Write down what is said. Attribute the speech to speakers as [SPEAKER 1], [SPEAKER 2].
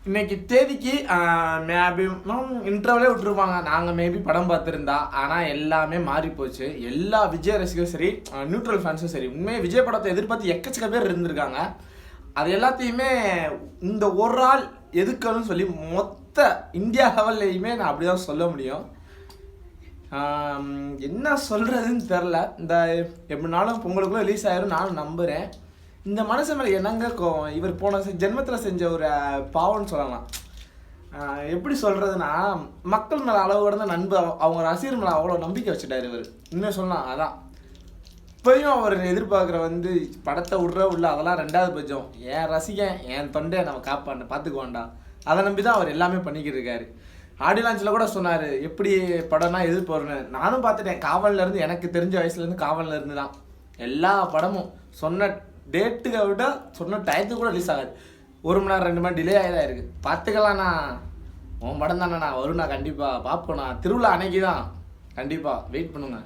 [SPEAKER 1] இன்னைக்கு தேதிக்கு மேபி இன்டர்வலே விட்டுருப்பாங்க. நாங்கள் மேபி படம் பார்த்துருந்தா. ஆனால் எல்லாமே மாறி போச்சு. எல்லா விஜய் ரசிகரும் சரி, நியூட்ரல் ஃபேன்ஸும் சரி, உண்மையாக விஜய் படத்தை எதிர்பார்த்து எக்கச்சக்க பேர் இருந்திருக்காங்க. அது எல்லாத்தையுமே இந்த ஒரு ஆள் எதுக்கணும்னு சொல்லி மொத்த இந்தியா லெவல்லையுமே நான் அப்படி தான் சொல்ல முடியும். என்ன சொல்கிறதுன்னு தெரில. இந்த எப்படினாலும் பொங்கலுக்குள்ளே ரிலீஸ் ஆயிரும் நானும் நம்புகிறேன். இந்த மனுஷன் மேலே என்னங்க கோவம்? இவர் போன ஜென்மத்தில் செஞ்ச ஒரு பாவம்னு சொல்லலாம். எப்படி சொல்கிறதுனா, மக்கள் மேலே அளவு கடந்த நண்பு, அவங்க ரசிகர் மேலே அவ்வளோ நம்பிக்கை வச்சுட்டார் இவர். இன்னும் சொல்லலாம். அதான் இப்போயும் அவர் எதிர்பார்க்குற படத்தை உள்ள அதெல்லாம் ரெண்டாவது பட்சம். என் ரசிகன் என் தொண்டை நம்ம காப்பாண்ட பார்த்துக்குவான்டா, அதை நம்பி தான் அவர் எல்லாமே பண்ணிக்கிட்டு இருக்காரு. ஆடியோ லான்ச்சில் கூட சொன்னார் எப்படி படம்னா எதிர்பார்ன்னு. நானும் பார்த்துட்டேன். காவல்லேருந்து எனக்கு தெரிஞ்ச வயசுலேருந்து காவல்லேருந்து தான் எல்லா படமும் சொன்ன டேட்டுகளை விட சொன்ன டயத்துக்கு கூட ரிலீஸ் ஆகாது. 1 மணி நேரம் 2 மணி டிலே ஆகிதான் இருக்குது. பார்த்துக்கலாண்ணா, உன் படம் தானேண்ணா வரும்ண்ணா, கண்டிப்பாக பார்ப்போண்ணா, திருவிழா அன்னைக்கு தான், கண்டிப்பாக வெயிட் பண்ணுங்க.